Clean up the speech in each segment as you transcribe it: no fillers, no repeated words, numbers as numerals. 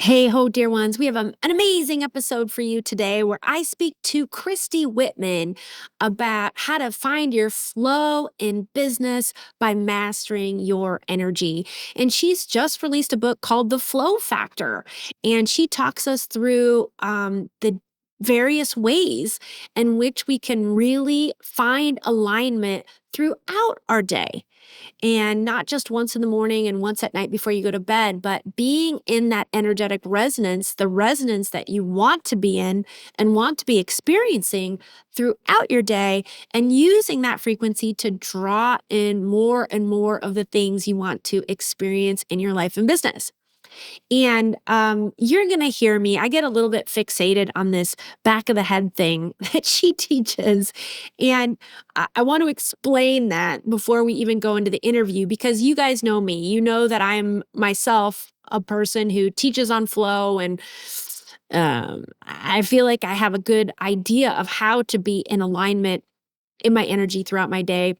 Hey ho, dear ones. We have an amazing episode for you today where I speak to Christy Whitman about how to find your flow in business by mastering your energy. And she's just released a book called The Flow Factor. And she talks us through the various ways in which we can really find alignment throughout our day. And not just once in the morning and once at night before you go to bed, but being in that energetic resonance, the resonance that you want to be in and want to be experiencing throughout your day, and using that frequency to draw in more and more of the things you want to experience in your life and business. And you're going to hear me. I get a little bit fixated on this back of the head thing that she teaches. And I want to explain that before we even go into the interview, because you guys know me. You know that I'm myself a person who teaches on flow, and I feel like I have a good idea of how to be in alignment in my energy throughout my day.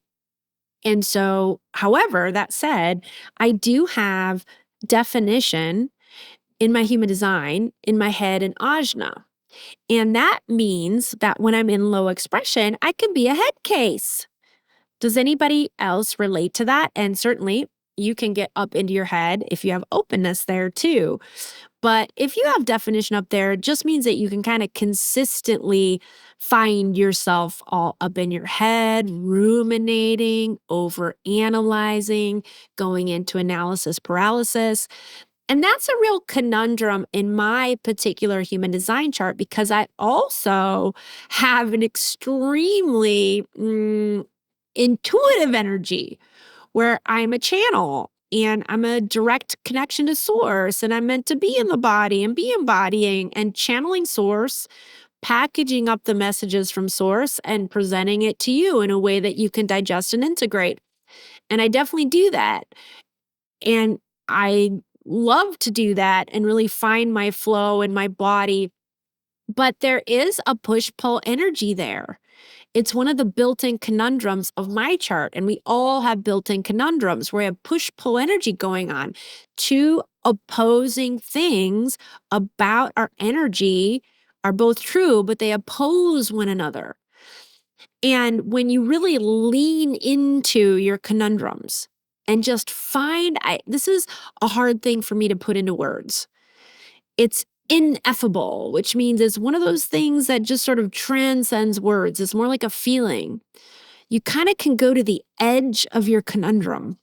And so, however, that said, I do have definition in my human design, in my head, and ajna. And that means that when I'm in low expression, I can be a head case. Does anybody else relate to that? And certainly you can get up into your head if you have openness there too. But if you have definition up there, it just means that you can kind of consistently find yourself all up in your head, ruminating, over analyzing, going into analysis paralysis. And that's a real conundrum in my particular human design chart, because I also have an extremely intuitive energy where I'm a channel and I'm a direct connection to source, and I'm meant to be in the body and be embodying and channeling source, packaging up the messages from source and presenting it to you in a way that you can digest and integrate. And I definitely do that. And I love to do that and really find my flow in my body. But there is a push pull energy there. It's one of the built in conundrums of my chart. And we all have built in conundrums where we have push pull energy going on. Two opposing things about our energy are both true, but they oppose one another. And when you really lean into your conundrums and just find, this is a hard thing for me to put into words. It's ineffable, which means it's one of those things that just sort of transcends words. It's more like a feeling. You kind of can go to the edge of your conundrum.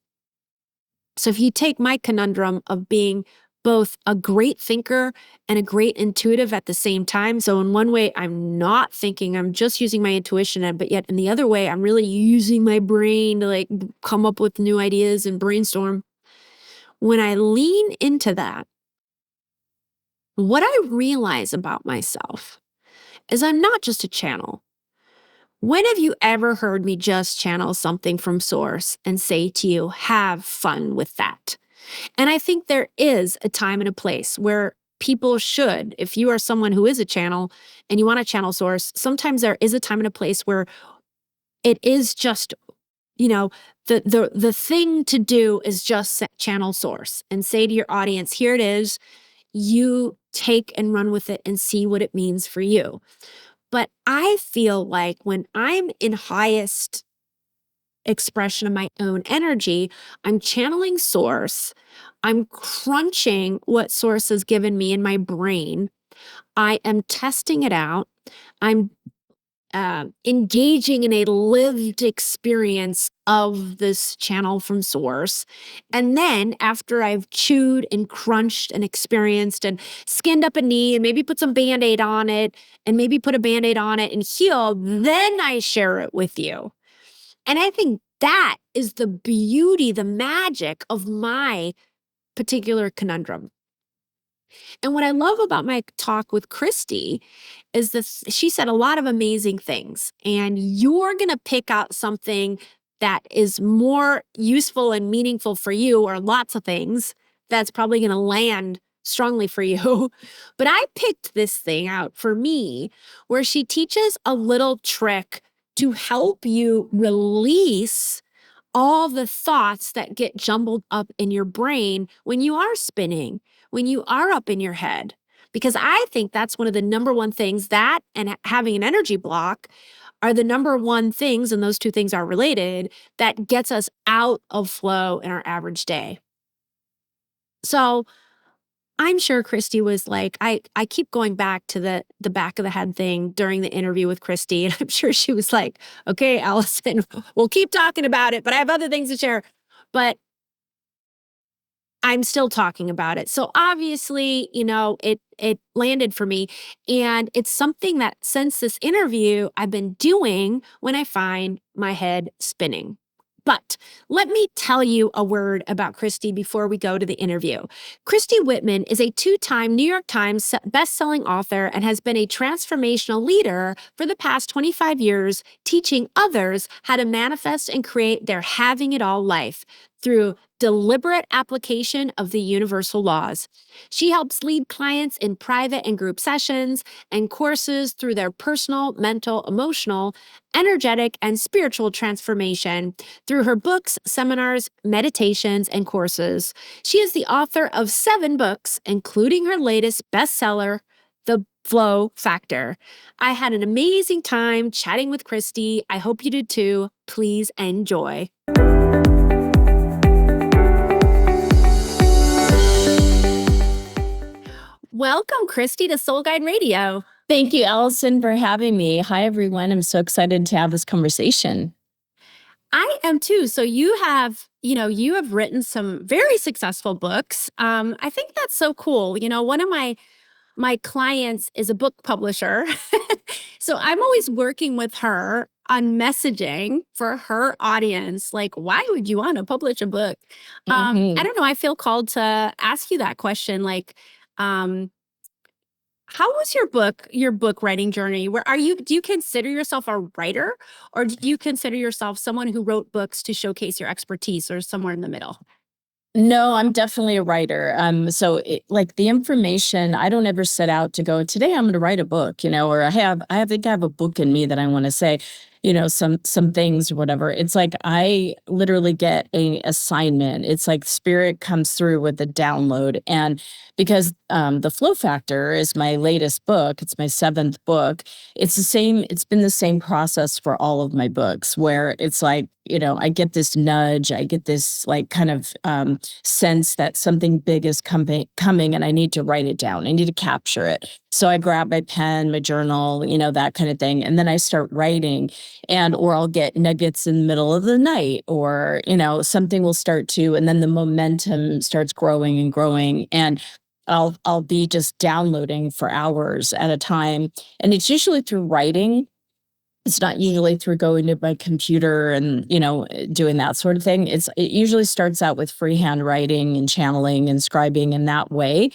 So if you take my conundrum of being both a great thinker and a great intuitive at the same time. So in one way, I'm not thinking, I'm just using my intuition, but yet in the other way, I'm really using my brain to like come up with new ideas and brainstorm. When I lean into that, what I realize about myself is I'm not just a channel. When have you ever heard me just channel something from source and say to you, have fun with that? And I think there is a time and a place where people should, if you are someone who is a channel and you want to channel source, sometimes there is a time and a place where it is just, the thing to do is just channel source and say to your audience, here it is. You take and run with it and see what it means for you. But I feel like when I'm in highest expression of my own energy, I'm channeling source. I'm crunching what source has given me in my brain. I am testing it out. I'm engaging in a lived experience of this channel from source. And then after I've chewed and crunched and experienced and skinned up a knee and maybe put some Band-Aid on it and maybe put a Band-Aid on it and heal, then I share it with you. And I think that is the beauty, the magic of my particular conundrum. And what I love about my talk with Christy is this, she said a lot of amazing things, and you're going to pick out something that is more useful and meaningful for you, or lots of things that's probably going to land strongly for you. But I picked this thing out for me where she teaches a little trick to help you release all the thoughts that get jumbled up in your brain when you are spinning, when you are up in your head. Because I think that's one of the number one things, that and having an energy block are the number one things, and those two things are related, that gets us out of flow in our average day. So I'm sure Christy was like, I keep going back to the back of the head thing during the interview with Christy. And I'm sure she was like, okay, Allison, we'll keep talking about it, but I have other things to share. But I'm still talking about it. So obviously, it landed for me. And it's something that since this interview, I've been doing when I find my head spinning. But let me tell you a word about Christy before we go to the interview. Christy Whitman is a 2-time New York Times bestselling author and has been a transformational leader for the past 25 years, teaching others how to manifest and create their having it all life through deliberate application of the universal laws. She helps lead clients in private and group sessions and courses through their personal, mental, emotional, energetic, and spiritual transformation through her books, seminars, meditations, and courses. She is the author of 7 books, including her latest bestseller, The Flow Factor. I had an amazing time chatting with Christy. I hope you did too. Please enjoy. Welcome, Christy, to Soul Guide Radio. Thank you, Allison, for having me. Hi, everyone. I'm so excited to have this conversation. I am too. So you have written some very successful books. I think that's so cool. One of my clients is a book publisher. So I'm always working with her on messaging for her audience. Like, why would you want to publish a book? I don't know. I feel called to ask you that question. Like, how was your book writing journey? Do you consider yourself a writer, or do you consider yourself someone who wrote books to showcase your expertise, or somewhere in the middle? No, I'm definitely a writer. Like the information, I don't ever set out to go, today I'm going to write a book, or I think I have a book in me that I want to say, some things or whatever. It's like I literally get a assignment. It's like spirit comes through with a download. And because the Flow Factor is my latest book, it's my 7th book. It's been the same process for all of my books, where it's like, I get this nudge, I get this like kind of sense that something big is coming, and I need to write it down. I need to capture it. So I grab my pen, my journal, that kind of thing. And then I start writing, or I'll get nuggets in the middle of the night, or, something will start to, and then the momentum starts growing and growing. And I'll be just downloading for hours at a time. And it's usually through writing. It's not usually through going to my computer and, doing that sort of thing. It usually starts out with freehand writing and channeling and scribing in that way.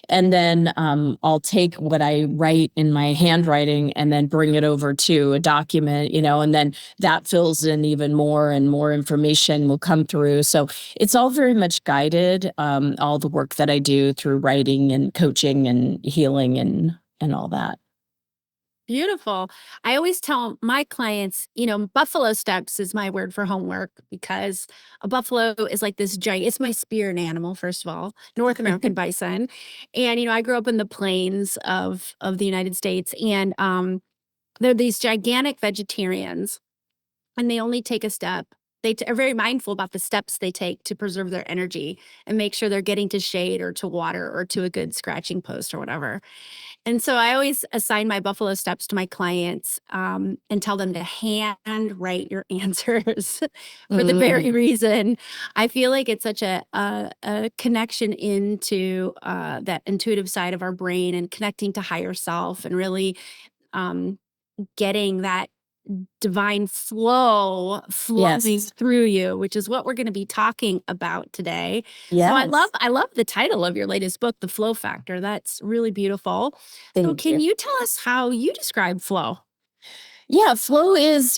And then I'll take what I write in my handwriting and then bring it over to a document, and then that fills in even more, and more information will come through. So it's all very much guided, all the work that I do through writing and coaching and healing and all that. Beautiful. I always tell my clients, buffalo steps is my word for homework, because a buffalo is like this giant, it's my spirit animal, first of all, North American bison. And, I grew up in the plains of the United States, and they're these gigantic vegetarians, and they only take a step. They are very mindful about the steps they take to preserve their energy and make sure they're getting to shade or to water or to a good scratching post or whatever. And so I always assign my buffalo steps to my clients, and tell them to hand write your answers for the very reason. I feel like it's such a connection into that intuitive side of our brain, and connecting to higher self, and really getting that divine flow flowing through you, which is what we're going to be talking about today. Yes. So I love the title of your latest book, The Flow Factor. That's really beautiful. So can you tell us how you describe flow? Yeah, flow is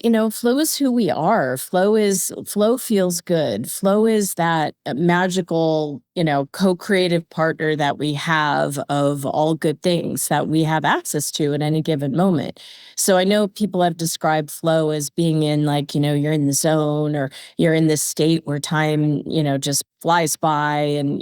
who we are. Flow feels good. Flow is that magical, co-creative partner that we have of all good things that we have access to at any given moment. So I know people have described flow as being in like, you're in the zone, or you're in this state where time, just flies by, and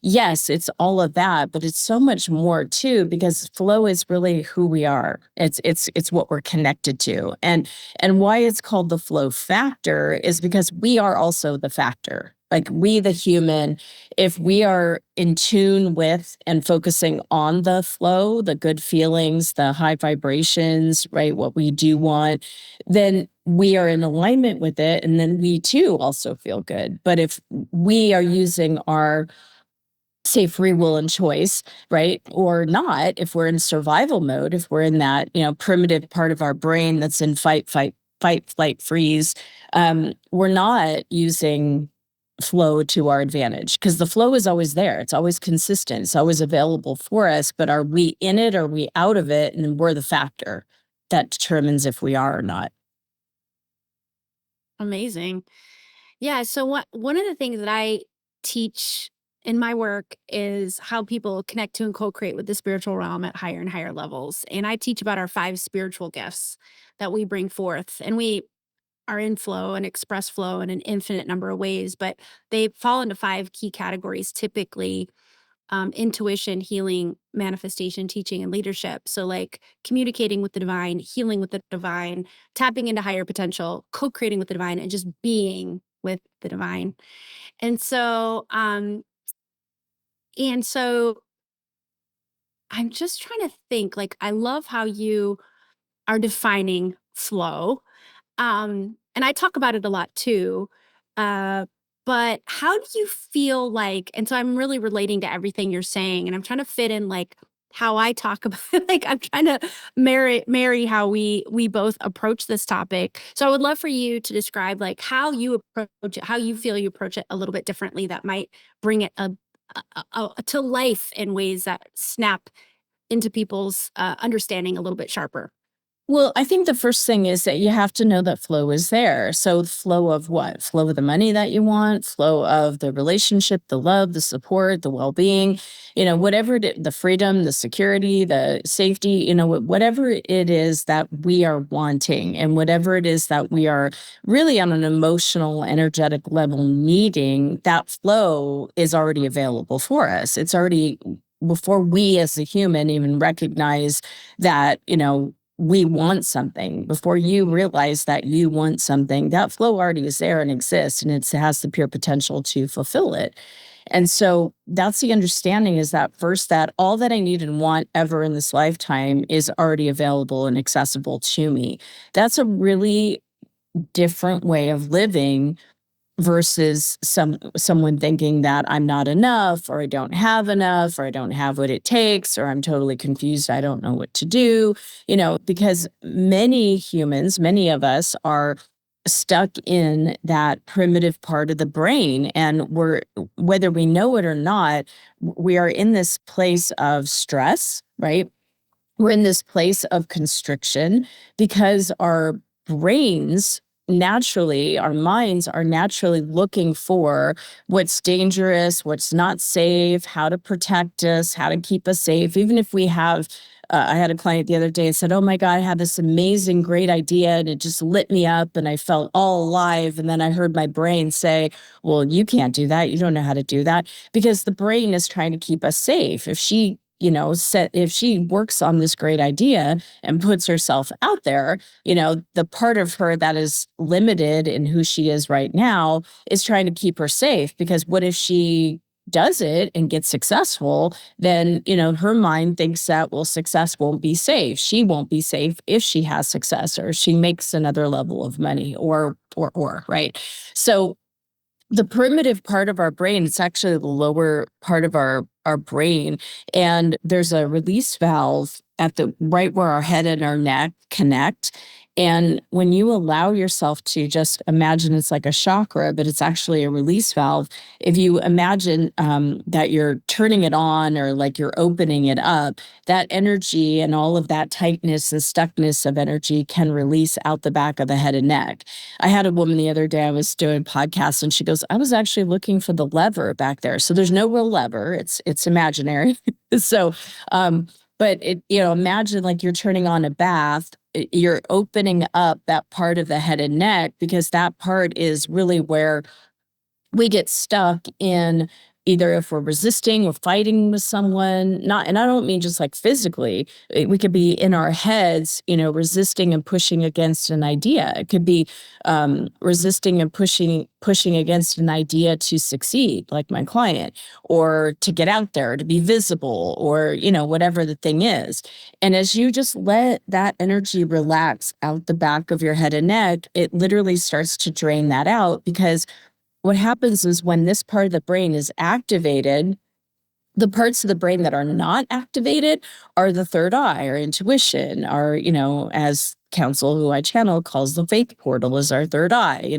yes, it's all of that, but it's so much more too, because flow is really who we are. It's what we're connected to. And why it's called the flow factor is because we are also the factor. Like we, the human, if we are in tune with and focusing on the flow, the good feelings, the high vibrations, right, what we do want, then we are in alignment with it. And then we too also feel good. But if we are using our, say, free will and choice, right, or not, if we're in survival mode, if we're in that, primitive part of our brain that's in fight, flight, freeze, we're not using flow to our advantage, because the flow is always there. It's always consistent. It's always available for us. But are we in it? Or are we out of it? And we're the factor that determines if we are or not. Amazing. Yeah. So one of the things that I teach in my work is how people connect to and co-create with the spiritual realm at higher and higher levels. And I teach about our 5 spiritual gifts that we bring forth. And we are in flow and express flow in an infinite number of ways, but they fall into 5 key categories typically: intuition, healing, manifestation, teaching, and leadership. So, like communicating with the divine, healing with the divine, tapping into higher potential, co-creating with the divine, and just being with the divine. And so, and so I'm just trying to think, like, I love how you are defining flow. And I talk about it a lot too. Uh, but how do you feel like, and so I'm really relating to everything you're saying, and I'm trying to fit in like how I talk about like I'm trying to marry how we both approach this topic. So I would love for you to describe like how you approach it, how you feel you approach it a little bit differently that might bring it to life in ways that snap into people's understanding a little bit sharper. Well, I think the first thing is that you have to know that flow is there. So flow of what? Flow of the money that you want, flow of the relationship, the love, the support, the well-being, whatever the freedom, the security, the safety, whatever it is that we are wanting, and whatever it is that we are really on an emotional, energetic level needing, that flow is already available for us. It's already, before we as a human even recognize that, we want something, before you realize that you want something, that flow already is there and exists, and it has the pure potential to fulfill it. And so that's the understanding, is that first, that all that I need and want ever in this lifetime is already available and accessible to me. That's a really different way of living versus someone thinking that I'm not enough, or I don't have enough, or I don't have what it takes, or I'm totally confused, I don't know what to do, because many humans, many of us are stuck in that primitive part of the brain, and whether we know it or not, we are in this place of stress, right? We're in this place of constriction because our brains naturally, our minds are naturally looking for what's dangerous, what's not safe, how to protect us, how to keep us safe. Even if we have, I had a client the other day and said, "Oh my God, I had this amazing, great idea, and it just lit me up and I felt all alive." And then I heard my brain say, "Well, you can't do that. You don't know how to do that," because the brain is trying to keep us safe. If she if she works on this great idea and puts herself out there, the part of her that is limited in who she is right now is trying to keep her safe. Because what if she does it and gets successful? Then, her mind thinks that, well, success won't be safe. She won't be safe if she has success, or she makes another level of money, or, right? So the primitive part of our brain, it's actually the lower part of our our brain. And there's a release valve at the right where our head and our neck connect. And when you allow yourself to just imagine it's like a chakra, but it's actually a release valve, if you imagine that you're turning it on or like you're opening it up, that energy and all of that tightness and stuckness of energy can release out the back of the head and neck. I had a woman the other day, I was doing podcasts, and she goes, I was actually looking for the lever back there. So there's no real lever. It's imaginary. So, but imagine like you're turning on a bath, you're opening up that part of the head and neck, because that part is really where we get stuck in, either if we're resisting or fighting with someone, and I don't mean just like physically, we could be in our heads, resisting and pushing against an idea. It could be resisting and pushing against an idea to succeed, like my client, or to get out there, to be visible, or, whatever the thing is. And as you just let that energy relax out the back of your head and neck, it literally starts to drain that out, because what happens is when this part of the brain is activated, the parts of the brain that are not activated are the third eye, or intuition, or, as Council, who I channel, calls the faith portal, is our third eye,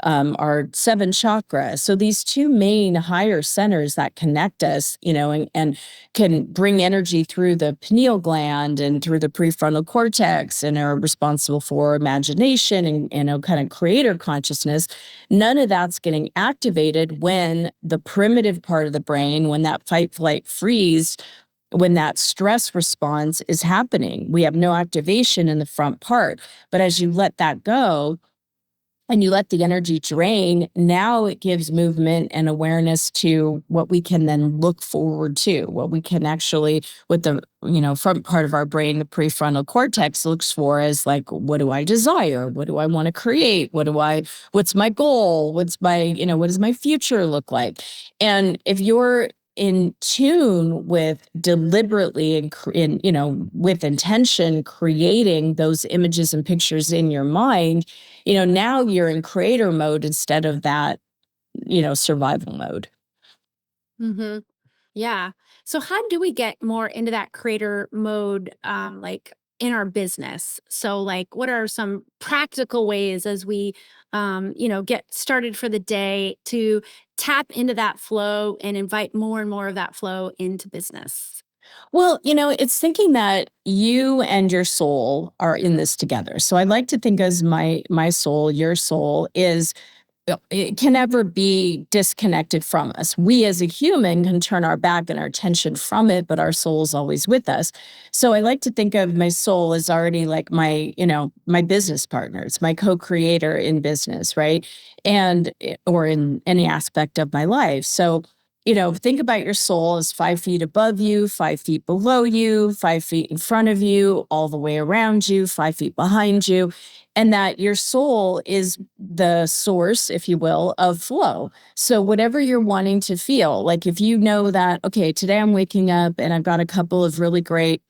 our seven chakras. So these two main higher centers that connect us, and can bring energy through the pineal gland and through the prefrontal cortex, and are responsible for imagination and kind of creator consciousness. None of that's getting activated when the primitive part of the brain, when that fight, flight, freeze, when that stress response is happening. We have no activation in the front part. But as you let that go and you let the energy drain, now it gives movement and awareness to what we can then look forward to, what we can actually, with the front part of our brain, the prefrontal cortex, looks for as like, what do I desire? What do I want to create? What's my goal? What does my future look like? And if you're in tune with deliberately and with intention, creating those images and pictures in your mind, now you're in creator mode instead of that, survival mode. Mm-hmm. Yeah. So how do we get more into that creator mode, like in our business? So like, what are some practical ways as we, get started for the day to tap into that flow and invite more and more of that flow into business? Well, it's thinking that you and your soul are in this together. So I like to think as my soul, your soul is, it can never be disconnected from us. We as a human can turn our back and our attention from it, but our soul is always with us. So I like to think of my soul as already like my business partner. It's my co-creator in business, right? And, or in any aspect of my life. So, think about your soul as 5 feet above you, 5 feet below you, 5 feet in front of you, all the way around you, 5 feet behind you. And that your soul is the source, if you will, of flow. So whatever you're wanting to feel, like if you know that, okay, today I'm waking up and I've got a couple of really great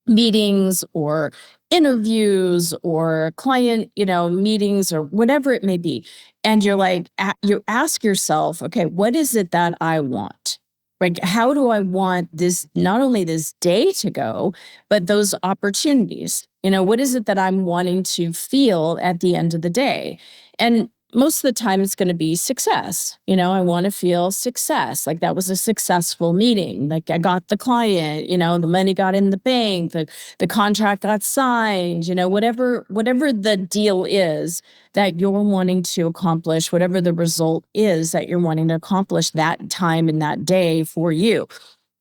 meetings or interviews or client, meetings or whatever it may be. And you're like, you ask yourself, okay, what is it that I want? Like, how do I want this, not only this day to go, but those opportunities? What is it that I'm wanting to feel at the end of the day? And most of the time it's going to be success. I want to feel success. Like that was a successful meeting. Like I got the client, the money got in the bank, the contract got signed, whatever the deal is that you're wanting to accomplish, whatever the result is that you're wanting to accomplish that time in that day for you.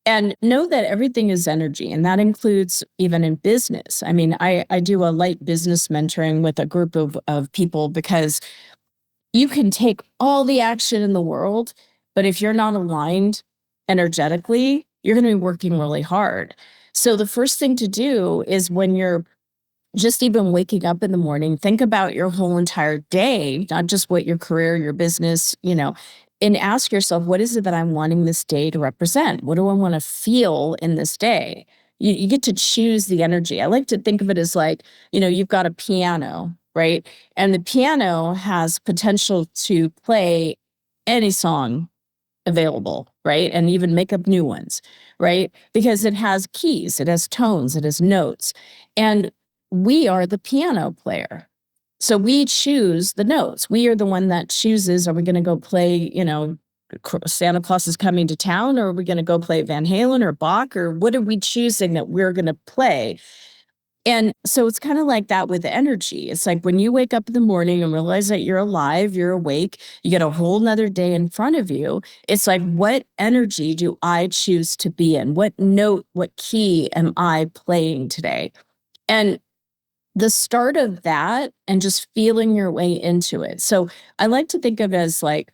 And know that everything is energy, and that includes even in business. I mean, I do a light business mentoring with a group of people, because you can take all the action in the world, but if you're not aligned energetically, you're going to be working really hard. So the first thing to do is, when you're just even waking up in the morning, think about your whole entire day, not just what your career, your business, and ask yourself, what is it that I'm wanting this day to represent? What do I want to feel in this day? You get to choose the energy. I like to think of it as like, you've got a piano, right? And the piano has potential to play any song available, right? And even make up new ones, right? Because it has keys, it has tones, it has notes. And we are the piano player. So we choose the notes. We are the one that chooses, are we going to go play, Santa Claus is coming to town, or are we going to go play Van Halen or Bach, or what are we choosing that we're going to play? And so it's kind of like that with energy. It's like when you wake up in the morning and realize that you're alive, you're awake, you get a whole nother day in front of you. It's like, what energy do I choose to be in? What note, what key am I playing today? And the start of that and just feeling your way into it. So I like to think of it as like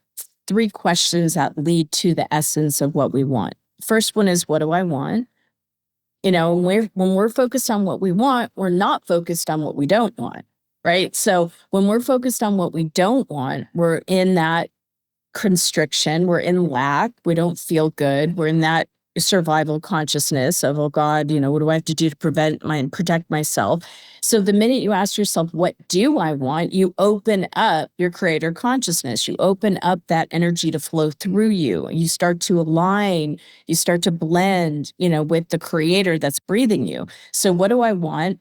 3 questions that lead to the essence of what we want. First one is, what do I want? When we're focused on what we want, we're not focused on what we don't want, right? So when we're focused on what we don't want, we're in that constriction, we're in lack, we don't feel good, we're in that survival consciousness of, oh God, what do I have to do to protect myself? So the minute you ask yourself, what do I want? You open up your creator consciousness. You open up that energy to flow through you. You start to align, you start to blend, with the creator that's breathing you. So what do I want?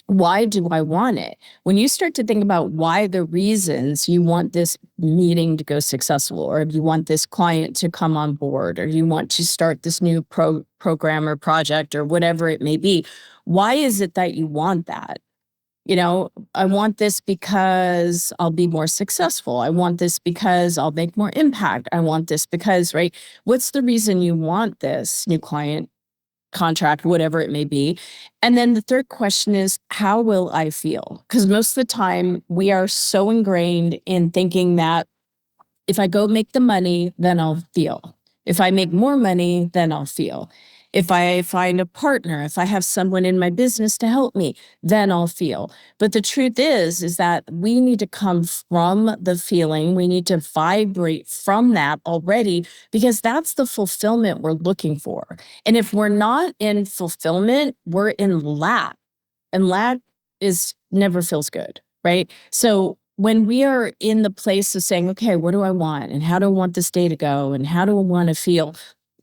Why do I want it? When you start to think about why, the reasons you want this meeting to go successful, or if you want this client to come on board, or you want to start this new program or project or whatever it may be, why is it that you want that? I want this because I'll be more successful. I want this because I'll make more impact. I want this because, right? What's the reason you want this new client, contract, whatever it may be? And then the third question is, how will I feel? Because most of the time we are so ingrained in thinking that if I go make the money, then I'll feel. If I make more money, then I'll feel. If I find a partner, if I have someone in my business to help me, then I'll feel. But the truth is that we need to come from the feeling. We need to vibrate from that already, because that's the fulfillment we're looking for. And if we're not in fulfillment, we're in lack. And lack never feels good, right? So when we are in the place of saying, okay, what do I want? And how do I want this day to go? And how do I want to feel?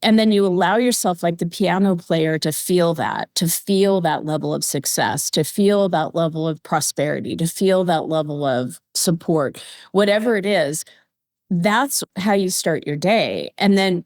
And then you allow yourself, like the piano player, to feel that level of success, to feel that level of prosperity, to feel that level of support, whatever it is. That's how you start your day. And then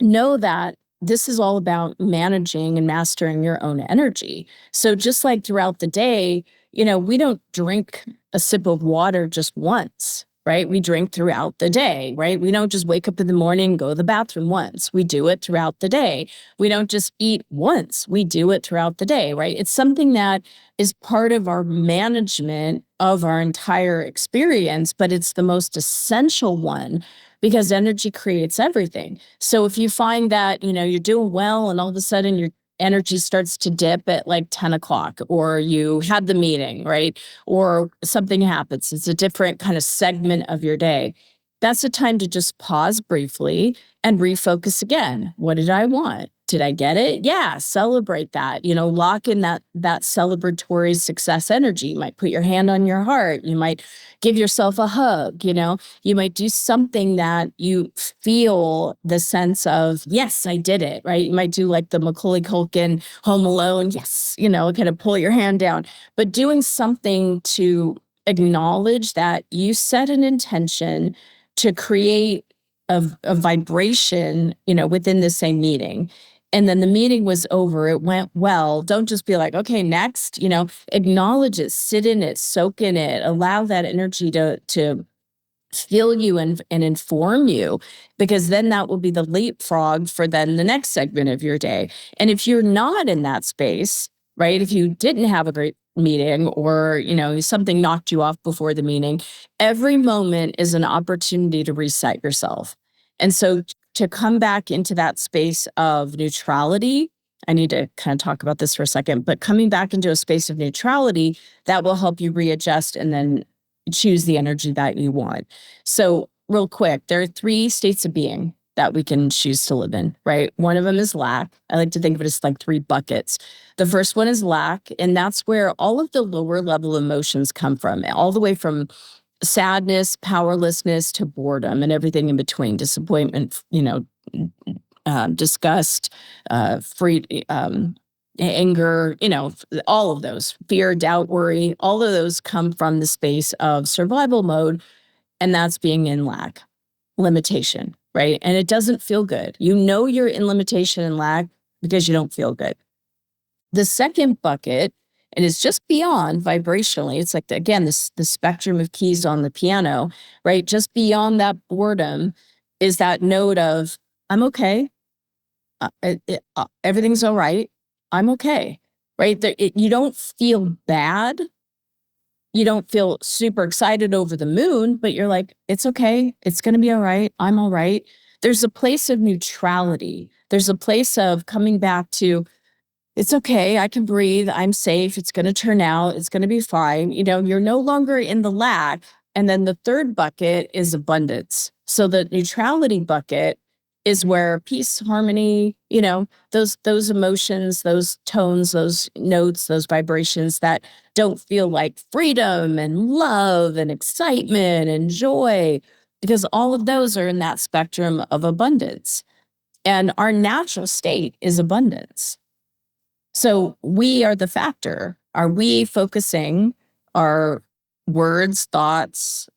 know that this is all about managing and mastering your own energy. So just like throughout the day, we don't drink a sip of water just once, right? We drink throughout the day, right? We don't just wake up in the morning and go to the bathroom once. We do it throughout the day. We don't just eat once. We do it throughout the day, right? It's something that is part of our management of our entire experience, but it's the most essential one, because energy creates everything. So if you find that, you're doing well and all of a sudden your energy starts to dip at like 10 o'clock, or you had the meeting, right? Or something happens, it's a different kind of segment of your day. That's a time to just pause briefly and refocus again. What did I want? Did I get it? Yeah, celebrate that. Lock in that celebratory success energy. You might put your hand on your heart. You might give yourself a hug. You might do something that you feel the sense of, yes, I did it, right? You might do like the Macaulay Culkin Home Alone, yes, kind of pull your hand down. But doing something to acknowledge that you set an intention to create a vibration, within the same meeting. And then the meeting was over, it went well. Don't just be like, okay, next, acknowledge it, sit in it, soak in it, allow that energy to feel you and inform you, because then that will be the leapfrog for then the next segment of your day. And if you're not in that space, right, if you didn't have a great meeting, or something knocked you off before the meeting, every moment is an opportunity to reset yourself. And so to come back into that space of neutrality, I need to kind of talk about this for a second, but coming back into a space of neutrality, that will help you readjust and then choose the energy that you want. So real quick, there are 3 states of being that we can choose to live in, right? One of them is lack. I like to think of it as like 3 buckets. The first one is lack, and that's where all of the lower level emotions come from, all the way from sadness, powerlessness to boredom and everything in between, disappointment, disgust, anger, all of those, fear, doubt, worry, all of those come from the space of survival mode. And that's being in lack, limitation, right? And it doesn't feel good. You're in limitation and lack because you don't feel good. The second bucket, and it's just beyond vibrationally, it's like, again, the spectrum of keys on the piano, right? Just beyond that boredom is that note of, I'm okay. Everything's all right. I'm okay, right? You don't feel bad. You don't feel super excited over the moon, but you're like, it's okay. It's going to be all right. I'm all right. There's a place of neutrality. There's a place of coming back to, it's okay. I can breathe. I'm safe. It's going to turn out. It's going to be fine. You're no longer in the lack. And then the third bucket is abundance. So the neutrality bucket is where peace, harmony, those emotions, those tones, those notes, those vibrations that don't feel like freedom and love and excitement and joy, because all of those are in that spectrum of abundance. And our natural state is abundance. So we are the factor. Are we focusing our words, thoughts,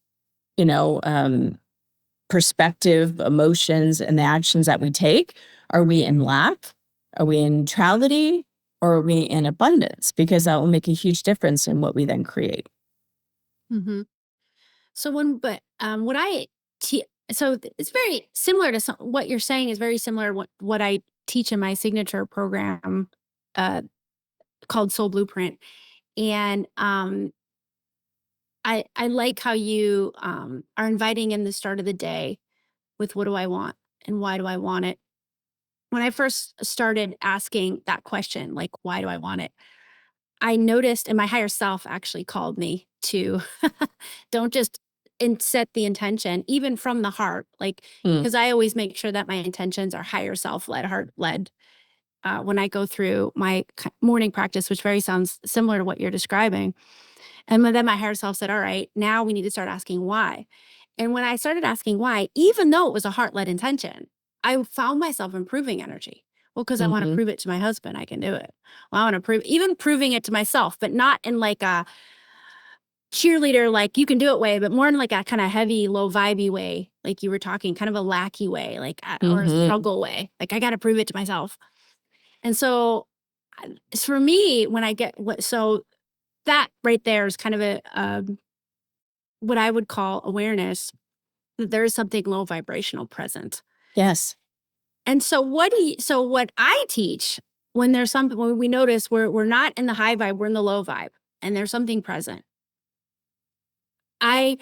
perspective, emotions, and the actions that we take? Are we in lack? Are we in neutrality? Or are we in abundance? Because that will make a huge difference in what we then create. Mm-hmm. So it's very similar to what you're saying is very similar to what I teach in my signature program called Soul Blueprint. And I like how you are inviting in the start of the day with, what do I want and why do I want it? When I first started asking that question, like, why do I want it? I noticed, and my higher self actually called me to don't just set the intention, even from the heart, like, because I always make sure that my intentions are higher self led, heart led. When I go through my morning practice, which sounds similar to what you're describing. And then my higher self said, all right, now we need to start asking why. And when I started asking why, even though it was a heart-led intention, I found myself improving energy. Well, because I want to prove it to my husband, I can do it. Well, I want to proving it to myself, but not in like a cheerleader, like you can do it way, but more in like a kind of heavy, low vibey way, like you were talking, kind of a lackey way, like, or a struggle way. Like, I got to prove it to myself. And so for me, when I get that right there is kind of a what I would call awareness that there is something low vibrational present. Yes. And so what I teach when we notice we're not in the high vibe, we're in the low vibe, and there's something present, I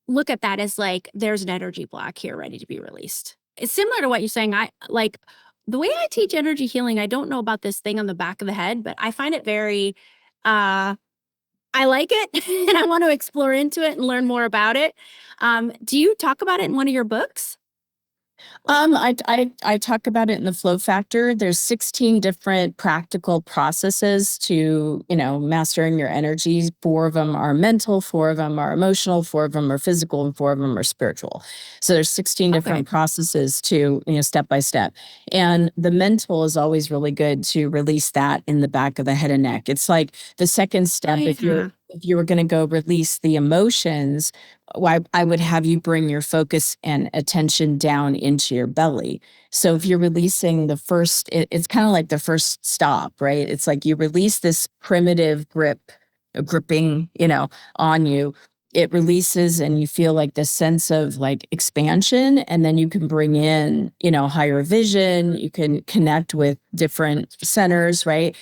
look at that as like, there's an energy block here ready to be released. It's similar to what you're saying. I like the way I teach energy healing. I don't know about this thing on the back of the head, but I find it very, I like it and I want to explore into it and learn more about it. Do you talk about it in one of your books? I talk about it in the Flow Factor. There's 16 different practical processes to, mastering your energies. 4 of them are mental, 4 of them are emotional, 4 of them are physical, and 4 of them are spiritual. So there's 16 different processes to, step by step. And the mental is always really good to release that in the back of the head and neck. It's like the second step. If you were going to go release the emotions, I would have you bring your focus and attention down into your belly. So if you're releasing the first, it's kind of like the first stop, right? It's like you release this primitive gripping, on you. It releases and you feel like this sense of like expansion. And then you can bring in, higher vision. You can connect with different centers, right?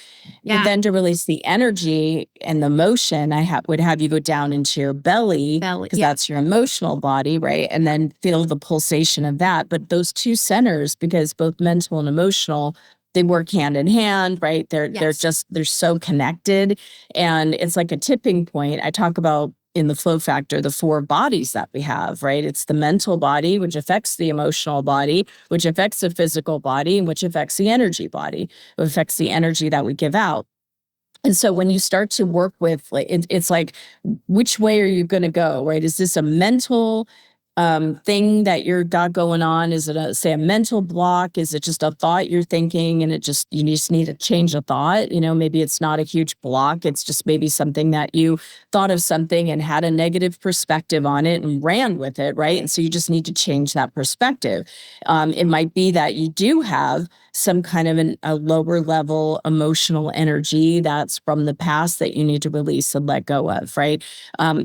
Yeah. And then to release the energy and the motion, would have you go down into your belly, because that's your emotional body, right? And then feel the pulsation of that. But those 2 centers, because both mental and emotional, they work hand in hand, right? They're so connected. And it's like a tipping point. I talk about in the Flow Factor, the 4 bodies that we have, right? It's the mental body, which affects the emotional body, which affects the physical body, and which affects the energy body, which affects the energy that we give out. And so when you start to work with, like, it's like, which way are you going to go, right? Is this a mental thing that you're got going on? Is it say a mental block? Is it just a thought you're thinking and you just need to change a thought? Maybe it's not a huge block. It's just maybe something that you thought of something and had a negative perspective on it and ran with it, right? And so you just need to change that perspective. It might be that you do have some kind of a lower level emotional energy that's from the past that you need to release and let go of, right?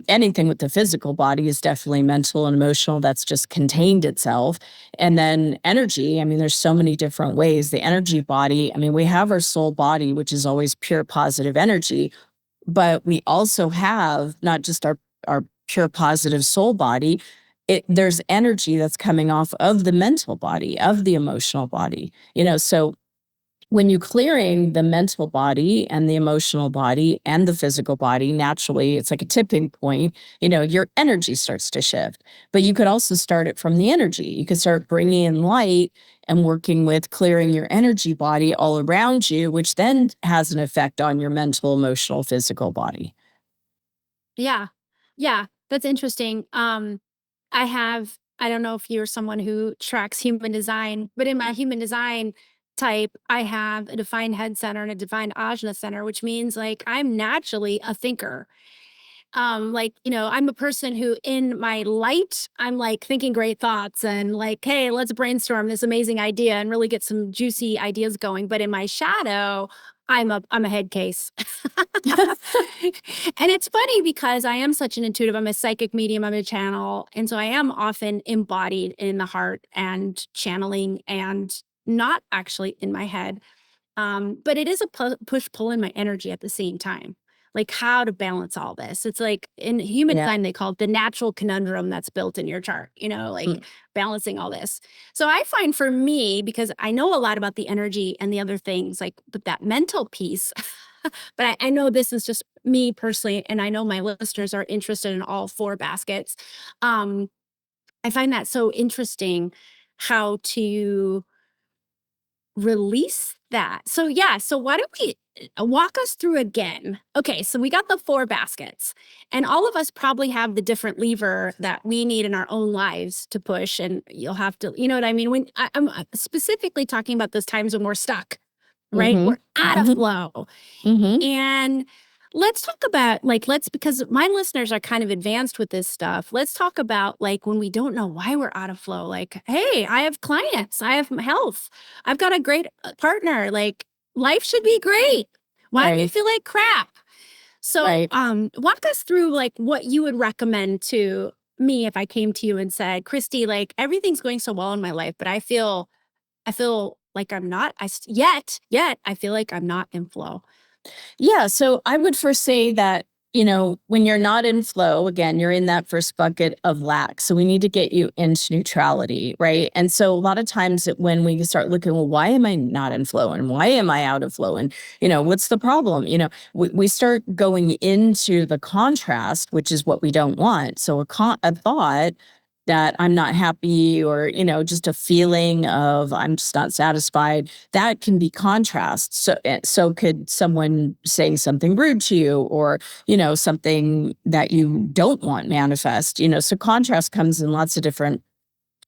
Anything with the physical body is definitely mental and emotional that's just contained itself. And then energy, I mean, there's so many different ways. The energy body, I mean, we have our soul body, which is always pure positive energy, but we also have not just our pure positive soul body. There's energy that's coming off of the mental body, of the emotional body. So when you're clearing the mental body and the emotional body and the physical body, naturally, it's like a tipping point. Your energy starts to shift. But you could also start it from the energy. You could start bringing in light and working with clearing your energy body all around you, which then has an effect on your mental, emotional, physical body. Yeah. Yeah. That's interesting. I don't know if you're someone who tracks human design, but in my human design type, I have a defined head center and a defined ajna center, which means like I'm naturally a thinker. I'm a person who in my light, I'm like thinking great thoughts and like, hey, let's brainstorm this amazing idea and really get some juicy ideas going. But in my shadow, I'm a head case. And it's funny because I am such an intuitive, I'm a psychic medium, I'm a channel. And so I am often embodied in the heart and channeling and not actually in my head. But it is a push pull in my energy at the same time. Like how to balance all this. It's like in human Yeah. design, they call it the natural conundrum that's built in your chart, like balancing all this. So I find for me, because I know a lot about the energy and the other things, like, but that mental piece, but I know this is just me personally, and I know my listeners are interested in all four baskets. Um, I find that so interesting how to release that. So yeah, so why don't we walk us through again? Okay, so we got the four baskets, and all of us probably have the different lever that we need in our own lives to push. And you'll have to, you know what I mean? When I'm specifically talking about those times when we're stuck, right? Mm-hmm. We're out of Mm-hmm. flow. Mm-hmm. And let's talk about like, because my listeners are kind of advanced with this stuff. Let's talk about like when we don't know why we're out of flow. Like, hey, I have clients, I have health, I've got a great partner. Like, life should be great. Why do you Right. feel like crap? So, Right. walk us through like what you would recommend to me if I came to you and said, Christy, like everything's going so well in my life, but I feel like I'm not, yet I feel like I'm not in flow. Yeah. So I would first say that, when you're not in flow, again, you're in that first bucket of lack. So we need to get you into neutrality, right? And so a lot of times when we start looking, well, why am I not in flow? And why am I out of flow? And, what's the problem? We start going into the contrast, which is what we don't want. So a thought that I'm not happy or, just a feeling of I'm just not satisfied, that can be contrast. So could someone saying something rude to you or, something that you don't want manifest, so contrast comes in lots of different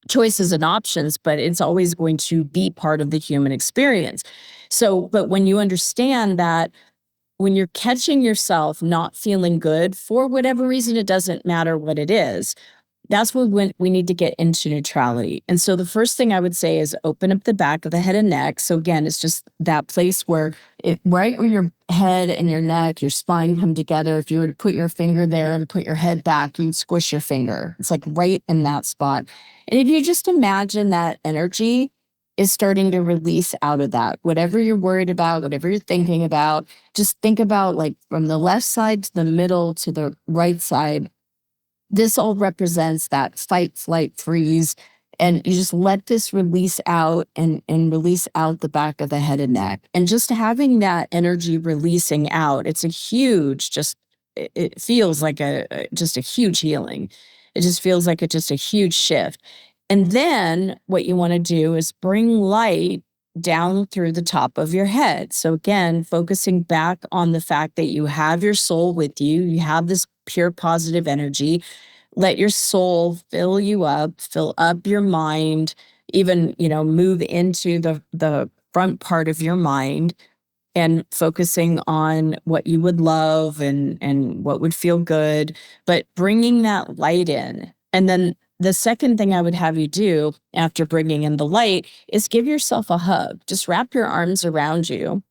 choices and options, but it's always going to be part of the human experience. So, but when you understand that when you're catching yourself not feeling good for whatever reason, it doesn't matter what it is, that's when we need to get into neutrality. And so the first thing I would say is open up the back of the head and neck. So again, it's just that place where right where your head and your neck, your spine come together. If you were to put your finger there and put your head back, you'd squish your finger. It's like right in that spot. And if you just imagine that energy is starting to release out of that, whatever you're worried about, whatever you're thinking about, just think about like from the left side to the middle to the right side. This all represents that fight, flight, freeze. And you just let this release out and release out the back of the head and neck. And just having that energy releasing out, it's a huge, it feels like just a huge healing. It just feels like just a huge shift. And then what you want to do is bring light down through the top of your head. So again, focusing back on the fact that you have your soul with you, you have this pure positive energy. Let your soul fill you up, fill up your mind, even, move into the front part of your mind and focusing on what you would love and what would feel good, but bringing that light in. And then the second thing I would have you do after bringing in the light is give yourself a hug. Just wrap your arms around you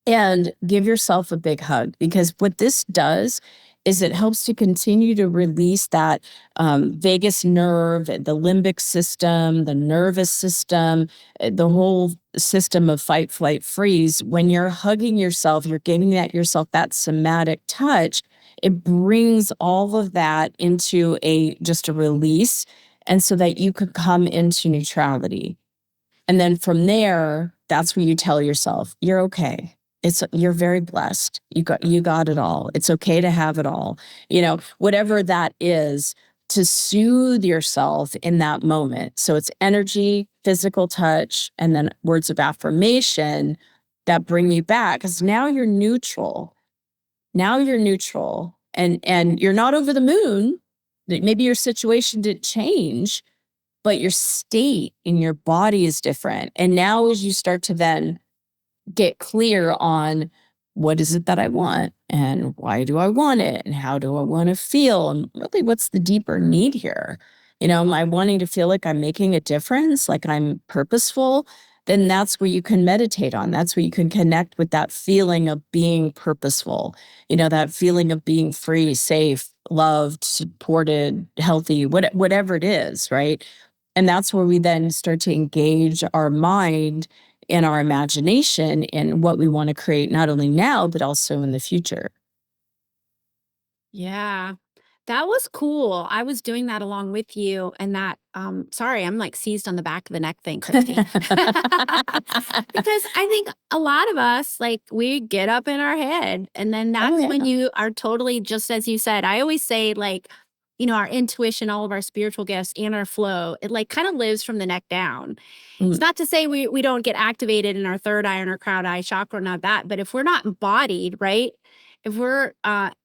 and give yourself a big hug, because what this does is it helps to continue to release that vagus nerve, the limbic system, the nervous system, the whole system of fight, flight, freeze. When you're hugging yourself, you're giving yourself that somatic touch. It brings all of that into just a release, and so that you could come into neutrality. And then from there, that's where you tell yourself, you're okay. You're very blessed. You got it all. It's okay to have it all. Whatever that is, to soothe yourself in that moment. So it's energy, physical touch, and then words of affirmation that bring you back, because now you're neutral. Now you're neutral, and you're not over the moon. Maybe your situation didn't change, but your state in your body is different. And now as you start to then get clear on what is it that I want and why do I want it and how do I want to feel, and really what's the deeper need here? Am I wanting to feel like I'm making a difference, like I'm purposeful? Then that's where you can meditate on. That's where you can connect with that feeling of being purposeful, that feeling of being free, safe, loved, supported, healthy, whatever it is, right? And that's where we then start to engage our mind and our imagination in what we want to create, not only now, but also in the future. Yeah. That was cool. I was doing that along with you, and that sorry, I'm like seized on the back of the neck thing, Christy. Because I think a lot of us, like, we get up in our head, and then that's when you are totally, just as you said. I always say, like, our intuition, all of our spiritual gifts and our flow, it like kind of lives from the neck down. It's not to say we don't get activated in our third eye and our crown eye chakra, not that, but if we're not embodied, right? If we're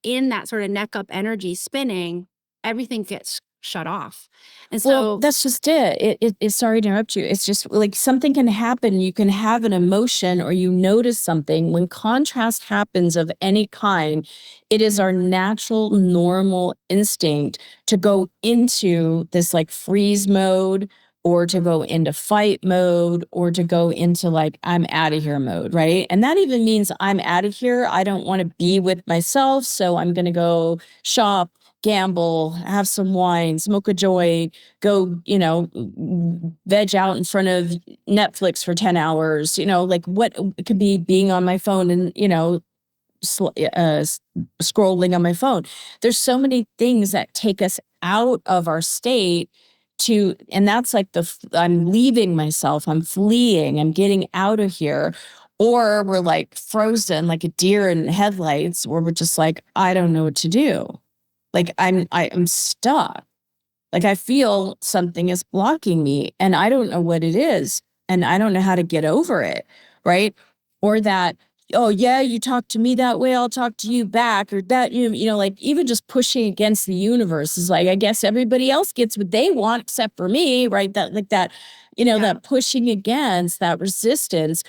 in that sort of neck up energy spinning, everything gets shut off. And so that's just it. It's sorry to interrupt you. It's just like something can happen. You can have an emotion or you notice something. When contrast happens of any kind, it is our natural, normal instinct to go into this like freeze mode, or to go into fight mode, or to go into like, I'm out of here mode, right? And that even means I'm out of here. I don't want to be with myself. So I'm going to go shop, gamble, have some wine, smoke a joint, go, veg out in front of Netflix for 10 hours, like what it could be being on my phone and, scrolling on my phone. There's so many things that take us out of our state and that's like I'm leaving myself, I'm fleeing, I'm getting out of here. Or we're like frozen like a deer in headlights, where we're just like, I don't know what to do. Like I'm stuck. Like I feel something is blocking me and I don't know what it is. And I don't know how to get over it. Right. Or that, oh yeah, you talk to me that way, I'll talk to you back, or that, like even just pushing against the universe is like, I guess everybody else gets what they want except for me. Right. That like that, that pushing against that resistance.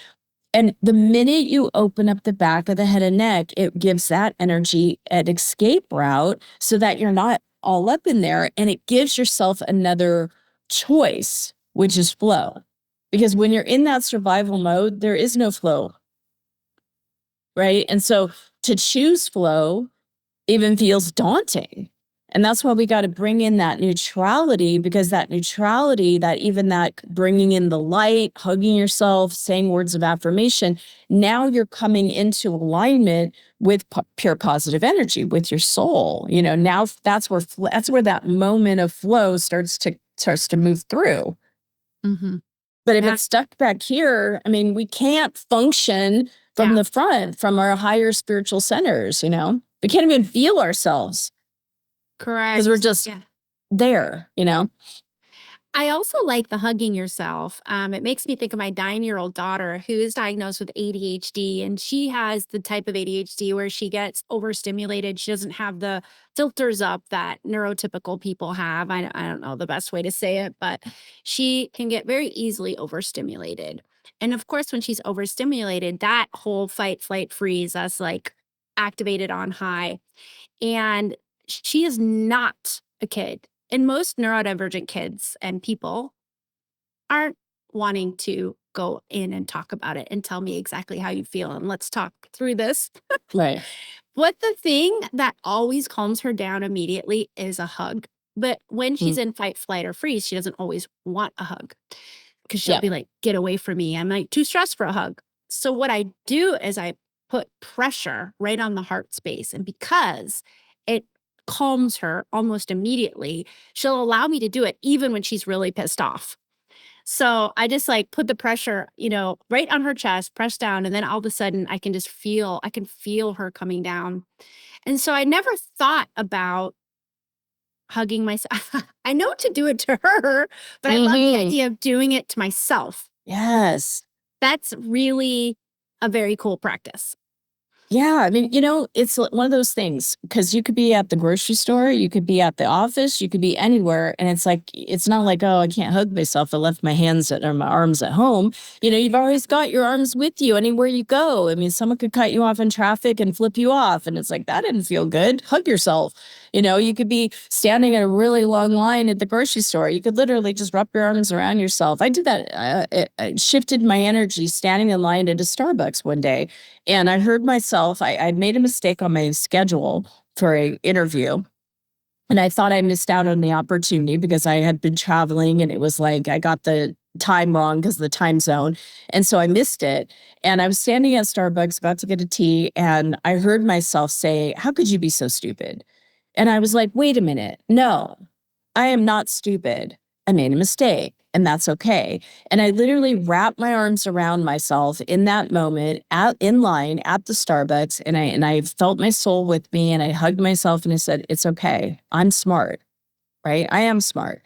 And the minute you open up the back of the head and neck, it gives that energy an escape route so that you're not all up in there. And it gives yourself another choice, which is flow. Because when you're in that survival mode, there is no flow. Right? And so to choose flow even feels daunting. And that's why we got to bring in that neutrality, because that neutrality, that bringing in the light, hugging yourself, saying words of affirmation, now you're coming into alignment with pure positive energy, with your soul. Now that's where that moment of flow starts to move through. Mm-hmm. But if it's stuck back here, I mean, we can't function from the front, from our higher spiritual centers, we can't even feel ourselves. Correct. Because we're just there, I also like the hugging yourself. It makes me think of my 9-year-old daughter who is diagnosed with ADHD, and she has the type of ADHD where she gets overstimulated. She doesn't have the filters up that neurotypical people have. I don't know the best way to say it, but she can get very easily overstimulated. And of course, when she's overstimulated, that whole fight, flight, freeze, us like activated on high. And she is not a kid. And most neurodivergent kids and people aren't wanting to go in and talk about it and tell me exactly how you feel. And let's talk through this. Right. But the thing that always calms her down immediately is a hug. But when she's in fight, flight, or freeze, she doesn't always want a hug because she'll Yeah. be like, get away from me. I'm like too stressed for a hug. So what I do is I put pressure right on the heart space. And because it calms her almost immediately, she'll allow me to do it even when she's really pissed off. So I just like put the pressure, right on her chest, press down, and then all of a sudden I can feel her coming down. And so I never thought about hugging myself. I know to do it to her, but I love the idea of doing it to myself. Yes. That's really a very cool practice. Yeah, I mean, it's one of those things because you could be at the grocery store, you could be at the office, you could be anywhere. And it's like, it's not like, oh, I can't hug myself. I left my hands or my arms at home. You've always got your arms with you anywhere you go. I mean, someone could cut you off in traffic and flip you off. And it's like, that didn't feel good. Hug yourself. You could be standing in a really long line at the grocery store. You could literally just wrap your arms around yourself. I did that. I shifted my energy standing in line at a Starbucks one day. And I heard myself, I made a mistake on my schedule for an interview. And I thought I missed out on the opportunity because I had been traveling and it was like I got the time wrong because of the time zone. And so I missed it. And I was standing at Starbucks about to get a tea. And I heard myself say, how could you be so stupid? And I was like, wait a minute. No, I am not stupid. I made a mistake and that's okay. And I literally wrapped my arms around myself in that moment in line at the Starbucks. And I felt my soul with me and I hugged myself and I said, it's okay. I'm smart, right? I am smart.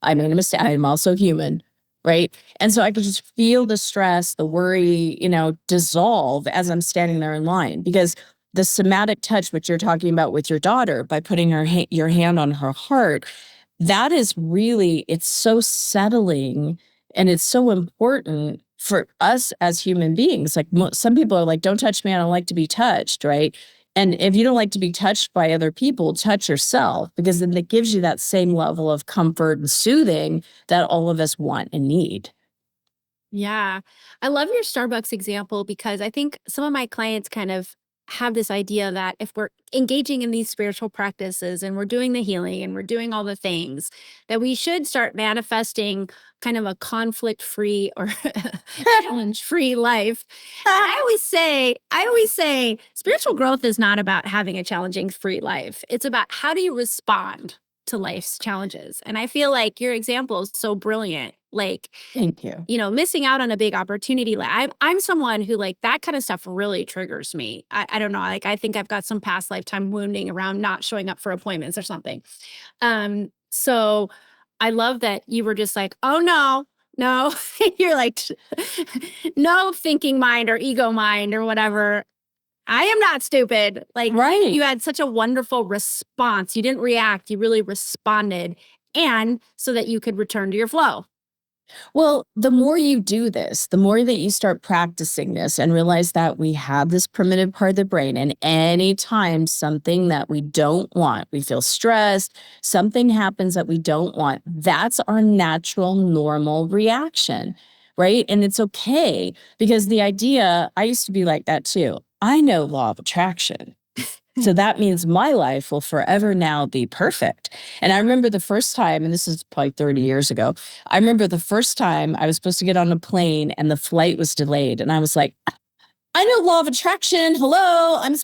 I made a mistake. I'm also human, right? And so I could just feel the stress, the worry, dissolve as I'm standing there in line because the somatic touch, which you're talking about with your daughter by putting your hand on her heart, that is really, it's so settling and it's so important for us as human beings. Like some people are like, don't touch me. I don't like to be touched. Right. And if you don't like to be touched by other people, touch yourself because then it gives you that same level of comfort and soothing that all of us want and need. Yeah. I love your Starbucks example because I think some of my clients kind of have this idea that if we're engaging in these spiritual practices and we're doing the healing and we're doing all the things, that we should start manifesting kind of a conflict-free or challenge-free life. And I always say spiritual growth is not about having a challenging free life. It's about how do you respond to life's challenges. And I feel like your example is so brilliant. Like, Thank you. missing out on a big opportunity. Like I'm someone who like that kind of stuff really triggers me. I don't know. Like I think I've got some past lifetime wounding around not showing up for appointments or something. So I love that you were just like, oh no, you're like, no thinking mind or ego mind or whatever. I am not stupid. Like Right. you had such a wonderful response. You didn't react. You really responded. And so that you could return to your flow. Well, the more you do this, the more that you start practicing this and realize that we have this primitive part of the brain. And anytime something that we don't want, we feel stressed, something happens that we don't want, that's our natural, normal reaction, right? And it's okay because the idea, I used to be like that too. I know law of attraction. So that means my life will forever now be perfect. And I remember the first time, and this is probably 30 years ago, I remember the first time I was supposed to get on a plane and the flight was delayed. And I was like, I know law of attraction. Hello, I'm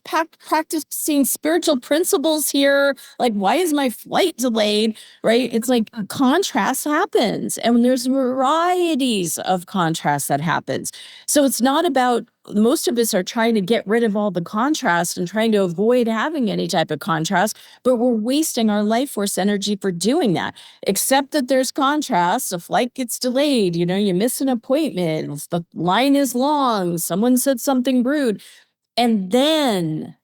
practicing spiritual principles here. Like, why is my flight delayed? Right? It's like contrast happens. And there's varieties of contrast that happens. So it's not about most of us are trying to get rid of all the contrast and trying to avoid having any type of contrast, but we're wasting our life force energy for doing that. Except that there's contrast, a flight gets delayed, you miss an appointment, the line is long, someone said something rude. And then,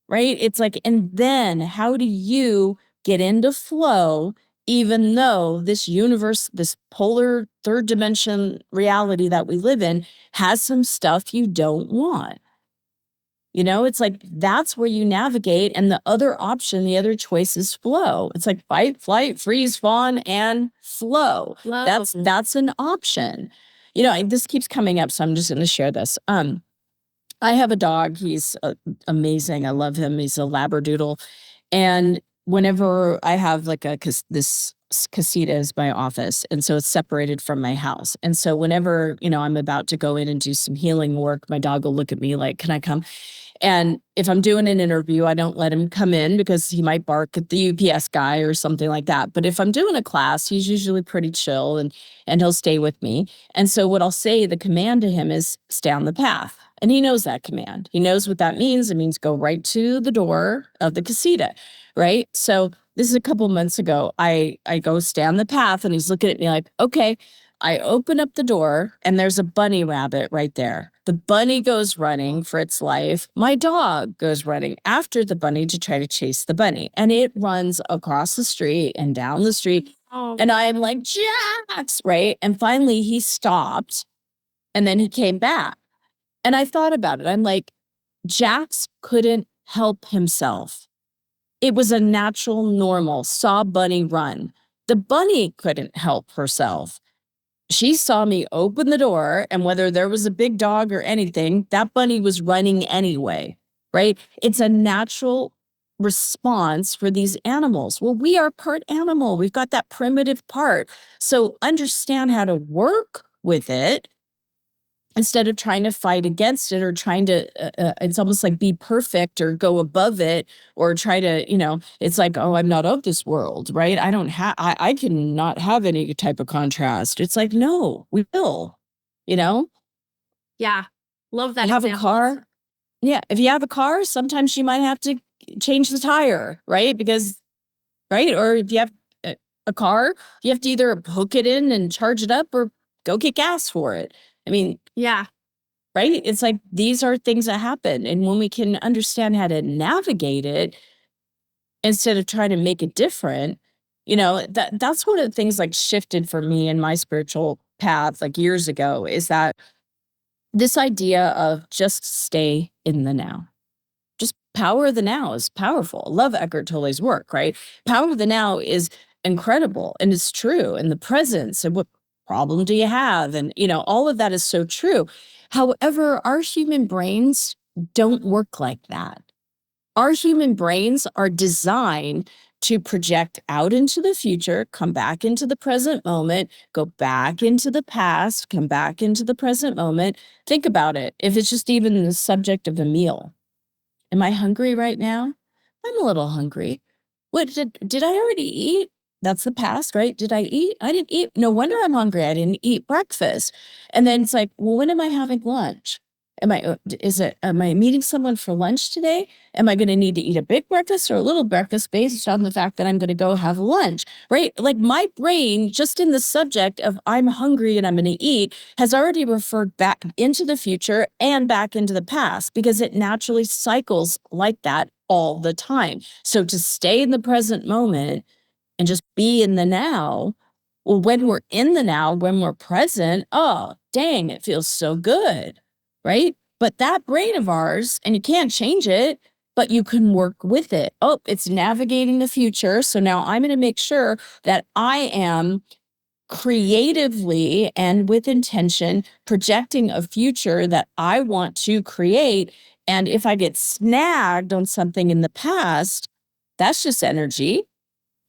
right? It's like, and then how do you get into flow, even though this universe, this polar third dimension reality that we live in has some stuff you don't want? It's like, that's where you navigate. And the other option, the other choice is flow. It's like fight, flight, freeze, fawn, and flow. That's an option. This keeps coming up, so I'm just going to share this. I have a dog. He's amazing. I love him. He's a Labradoodle. And whenever I have like this casita is my office, and so it's separated from my house. And so whenever, I'm about to go in and do some healing work, my dog will look at me like, can I come? And if I'm doing an interview, I don't let him come in because he might bark at the UPS guy or something like that. But if I'm doing a class, he's usually pretty chill and he'll stay with me. And so what I'll say, the command to him is stay on the path. And he knows that command. He knows what that means. It means go right to the door of the casita, right? So this is a couple months ago. I go stay on the path and he's looking at me like, okay. I open up the door and there's a bunny rabbit right there. The bunny goes running for its life. My dog goes running after the bunny to try to chase the bunny. And it runs across the street and down the street. Oh. And I'm like, Jax, right? And finally he stopped and then he came back. And I thought about it. I'm like, Jax couldn't help himself. It was a natural, normal, saw bunny run. The bunny couldn't help herself. She saw me open the door, and whether there was a big dog or anything, that bunny was running anyway, right? It's a natural response for these animals. Well, we are part animal. We've got that primitive part. So understand how to work with it instead of trying to fight against it or trying to, it's almost like be perfect or go above it or try to, it's like, oh, I'm not of this world, right? I cannot have any type of contrast. It's like, no, we will, Yeah. Love that. Have a car. Yeah. If you have a car, sometimes you might have to change the tire, right? Right. Or if you have a car, you have to either hook it in and charge it up or go get gas for it. Yeah. Right? It's like, these are things that happen. And when we can understand how to navigate it instead of trying to make it different, that's one of the things like shifted for me in my spiritual path, like years ago, is that this idea of just stay in the now. Just power of the now is powerful. I love Eckhart Tolle's work, right? Power of the now is incredible and it's true. And the presence and what problem do you have? And, all of that is so true. However, our human brains don't work like that. Our human brains are designed to project out into the future, come back into the present moment, go back into the past, come back into the present moment. Think about it. If it's just even the subject of a meal. Am I hungry right now? I'm a little hungry. What did I already eat? That's the past, right? Did I eat? I didn't eat. No wonder I'm hungry. I didn't eat breakfast. And then it's like, well, when am I having lunch? Am I meeting someone for lunch today? Am I going to need to eat a big breakfast or a little breakfast based on the fact that I'm going to go have lunch, right? Like my brain, just in the subject of I'm hungry and I'm going to eat, has already referred back into the future and back into the past because it naturally cycles like that all the time. So to stay in the present moment and just be in the now, well, when we're in the now, when we're present, oh, dang, it feels so good. Right? But that brain of ours, and you can't change it, but you can work with it. Oh, it's navigating the future. So now I'm going to make sure that I am creatively and with intention projecting a future that I want to create. And if I get snagged on something in the past, that's just energy.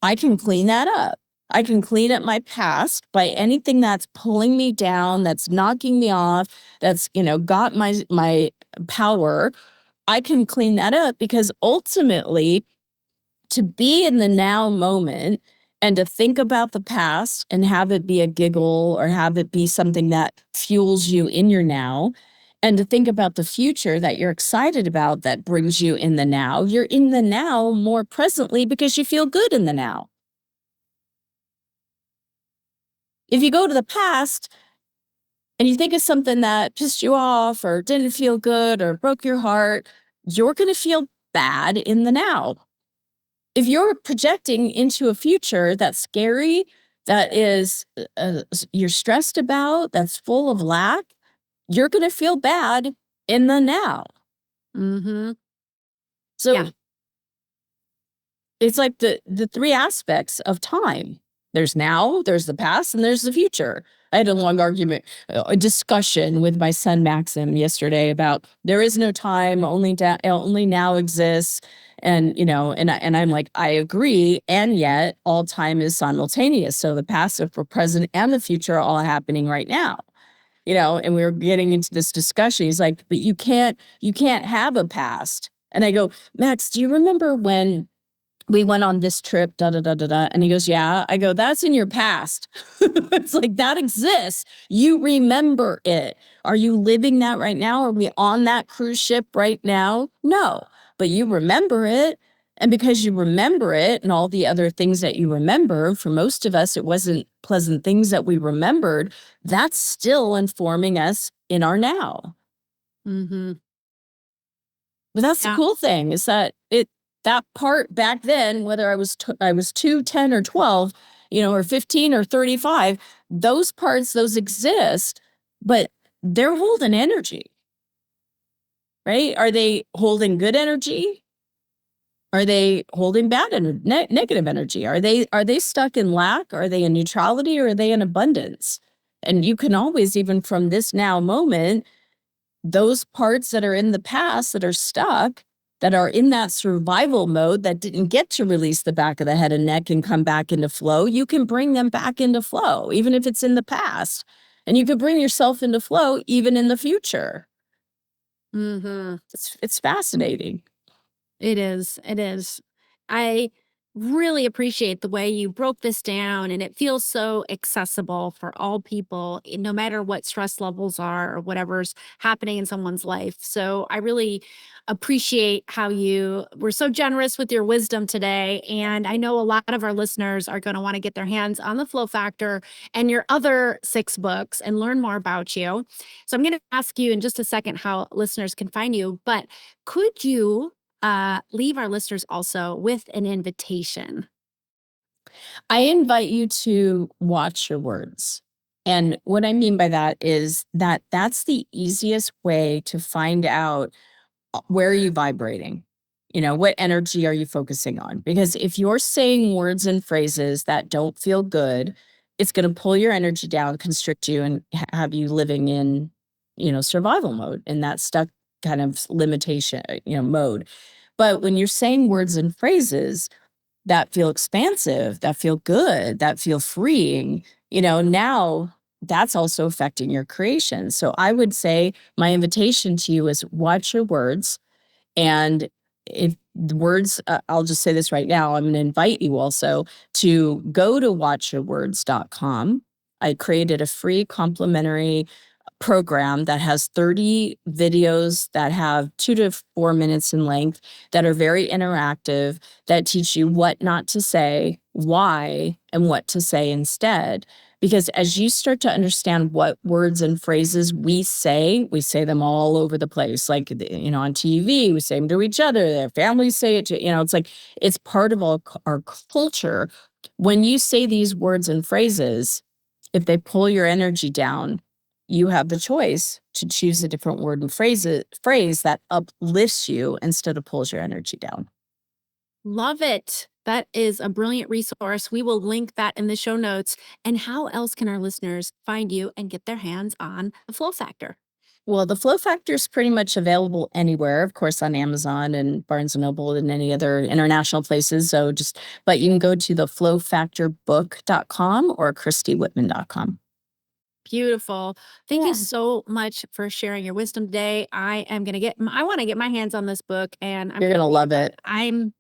I can clean that up. I can clean up my past by anything that's pulling me down, that's knocking me off, that's, got my power. I can clean that up because ultimately to be in the now moment and to think about the past and have it be a giggle or have it be something that fuels you in your now And to think about the future that you're excited about that brings you in the now. You're in the now more presently because you feel good in the now. If you go to the past and you think of something that pissed you off or didn't feel good or broke your heart, you're going to feel bad in the now. If you're projecting into a future that's scary, that is you're stressed about, that's full of lack, you're going to feel bad in the now. Mm-hmm. So Yeah. it's like the three aspects of time. There's now, there's the past, and there's the future. I had a long argument, a discussion with my son Maxim yesterday about there is no time, only now exists. And I'm like, I agree, and yet all time is simultaneous. So the past, the present, and the future are all happening right now. And we were getting into this discussion. He's like, but you can't have a past. And I go, Max, do you remember when we went on this trip, da da da da da? And he goes, yeah. I go, that's in your past. It's like, that exists. You remember it. Are you living that right now? Are we on that cruise ship right now? No, but you remember it. And because you remember it and all the other things that you remember, for most of us, it wasn't pleasant things that we remembered. That's still informing us in our now. Mm-hmm. But that's the cool thing, is that that part back then, whether I was 2, 10, or 12, or 15 or 35, those parts, those exist, but they're holding energy, right? Are they holding good energy? Are they holding bad negative energy? Are they stuck in lack? Are they in neutrality, or are they in abundance? And you can always, even from this now moment, those parts that are in the past that are stuck, that are in that survival mode, that didn't get to release the back of the head and neck and come back into flow, you can bring them back into flow, even if it's in the past. And you can bring yourself into flow even in the future. Mm-hmm. It's fascinating. It is. It is. I really appreciate the way you broke this down, and it feels so accessible for all people, no matter what stress levels are or whatever's happening in someone's life. So I really appreciate how you were so generous with your wisdom today. And I know a lot of our listeners are going to want to get their hands on the Flow Factor and your other 6 books and learn more about you. So I'm going to ask you in just a second how listeners can find you, but could you leave our listeners also with an invitation? I invite you to watch your words. And what I mean by that is that that's the easiest way to find out where are you vibrating? What energy are you focusing on? Because if you're saying words and phrases that don't feel good, it's going to pull your energy down, constrict you, and have you living in, survival mode, in that stuck kind of limitation, mode. But when you're saying words and phrases that feel expansive, that feel good, that feel freeing, now that's also affecting your creation. So I would say my invitation to you is watch your words. And if the words, I'll just say this right now, I'm going to invite you also to go to watchyourwords.com. I created a free complimentary program that has 30 videos that have 2 to 4 minutes in length, that are very interactive, that teach you what not to say, why, and what to say instead. Because as you start to understand what words and phrases we say them all over the place. Like, on TV, we say them to each other, their families say it to, it's like, it's part of our culture. When you say these words and phrases, if they pull your energy down, you have the choice to choose a different word and phrase that uplifts you instead of pulls your energy down. Love it. That is a brilliant resource. We will link that in the show notes. And how else can our listeners find you and get their hands on the Flow Factor? Well, the Flow Factor is pretty much available anywhere, of course, on Amazon and Barnes & Noble and any other international places. But you can go to the flowfactorbook.com or christywhitman.com. Beautiful. Thank you Yeah. so much for sharing your wisdom today. I want to get my hands on this book, and You're gonna love it. I'm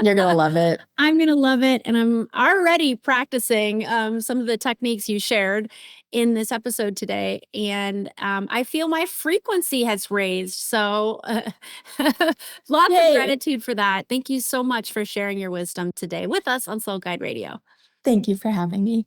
You're gonna love it. I'm gonna love it, and I'm already practicing some of the techniques you shared in this episode today, and I feel my frequency has raised. So, lots of Yay. gratitude for that. Thank you so much for sharing your wisdom today with us on Soul Guide Radio. Thank you for having me.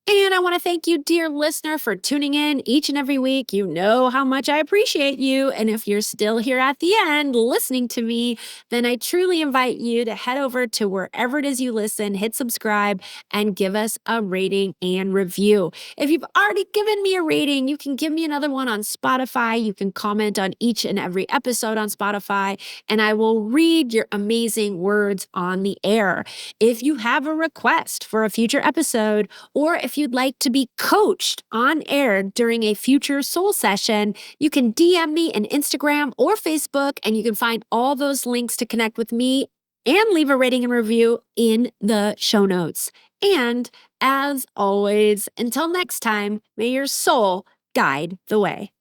And I want to thank you, dear listener, for tuning in each and every week. You know how much I appreciate you. And if you're still here at the end listening to me, then I truly invite you to head over to wherever it is you listen, hit subscribe, and give us a rating and review. If you've already given me a rating, you can give me another one on Spotify. You can comment on each and every episode on Spotify, and I will read your amazing words on the air. If you have a request for a future episode, or if you'd like to be coached on air during a future soul session, you can DM me on Instagram or Facebook, and you can find all those links to connect with me and leave a rating and review in the show notes. And as always, until next time, may your soul guide the way.